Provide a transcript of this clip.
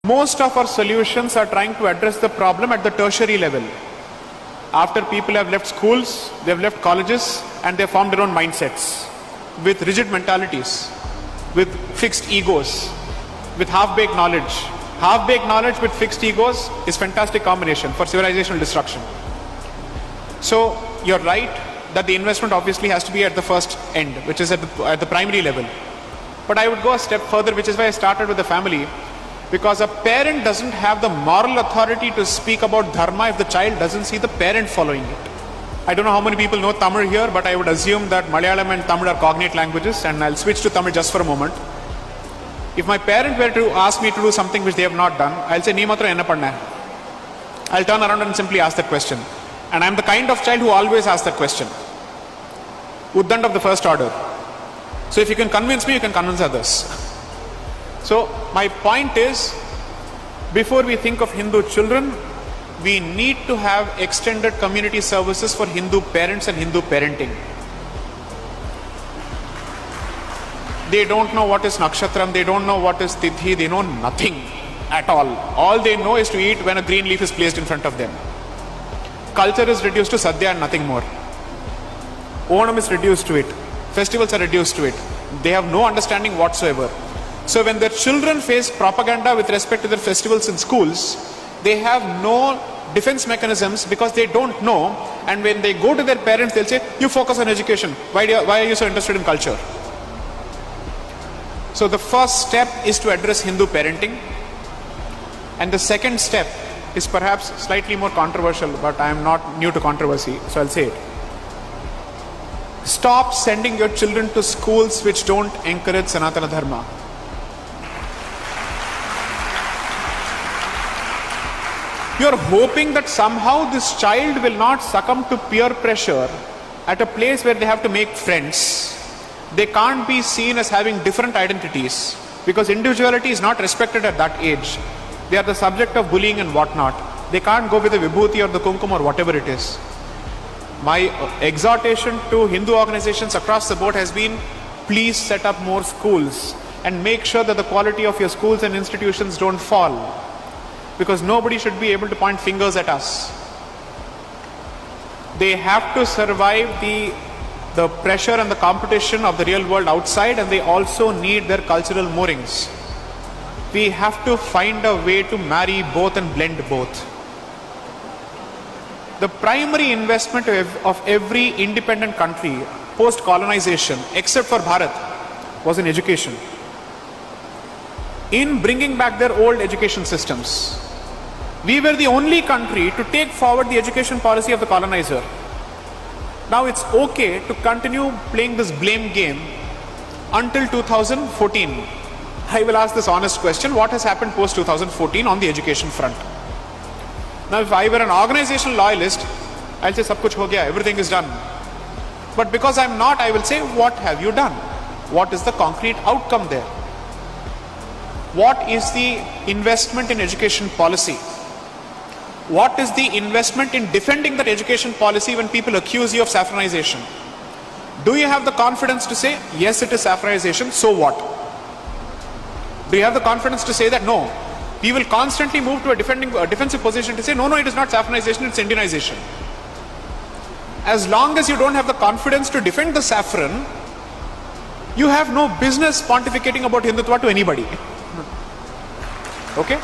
Most of our solutions are trying to address the problem at the tertiary level. After people have left schools, they have left colleges, and they have formed their own mindsets with rigid mentalities, with fixed egos, with half-baked knowledge. Half-baked knowledge with fixed egos is fantastic combination for civilizational destruction. So you're right that the investment obviously has to be at the first end, which is at the primary level. But I would go a step further, which is why I started with the family, because a parent doesn't have the moral authority to speak about dharma if the child doesn't see the parent following it. I don't know how many people know Tamil here, but I would assume that Malayalam and Tamil are cognate languages, and I'll switch to Tamil just for a moment. If my parent were to ask me to do something which they have not done, I'll say, "Nee matra enna panna?" I'll turn around and simply ask that question. And I'm the kind of child who always asks that question. Uddand of the first order. So if you can convince me, you can convince others. So my point is, before we think of Hindu children, we need to have extended community services for Hindu parents and Hindu parenting. They don't know what is Nakshatram, they don't know what is Tithi, they know nothing at all. All they know is to eat when a green leaf is placed in front of them. Culture is reduced to Sadhya and nothing more. Onam is reduced to it. Festivals are reduced to it. They have no understanding whatsoever. So when their children face propaganda with respect to their festivals in schools, they have no defense mechanisms because they don't know. And when they go to their parents, they'll say, "You focus on education. Why are you so interested in culture?" So the first step is to address Hindu parenting. And the second step is perhaps slightly more controversial, but I am not new to controversy, so I'll say it. Stop sending your children to schools which don't encourage Sanatana Dharma. You're hoping that somehow this child will not succumb to peer pressure at a place where they have to make friends. They can't be seen as having different identities because individuality is not respected at that age. They are the subject of bullying and whatnot. They can't go with the vibhuti or the kumkum or whatever it is. My exhortation to Hindu organizations across the board has been, please set up more schools and make sure that the quality of your schools and institutions don't fall. Because nobody should be able to point fingers at us. They have to survive the pressure and the competition of the real world outside, and they also need their cultural moorings. We have to find a way to marry both and blend both. The primary investment of every independent country post-colonization, except for Bharat, was in education. In bringing back their old education systems. We were the only country to take forward the education policy of the colonizer. Now it's okay to continue playing this blame game until 2014. I will ask this honest question: what has happened post 2014 on the education front? Now if I were an organizational loyalist, I'll say sab kuch ho gaya, everything is done. But because I'm not, I will say, what have you done? What is the concrete outcome there? What is the investment in education policy? What is the investment in defending that education policy when people accuse you of saffronization? Do you have the confidence to say, yes, it is saffronization, so what? Do you have the confidence to say that, no, we will constantly move to a defensive position to say, no, it is not saffronization, it's Indianization. As long as you don't have the confidence to defend the saffron, you have no business pontificating about Hindutva to anybody. Okay?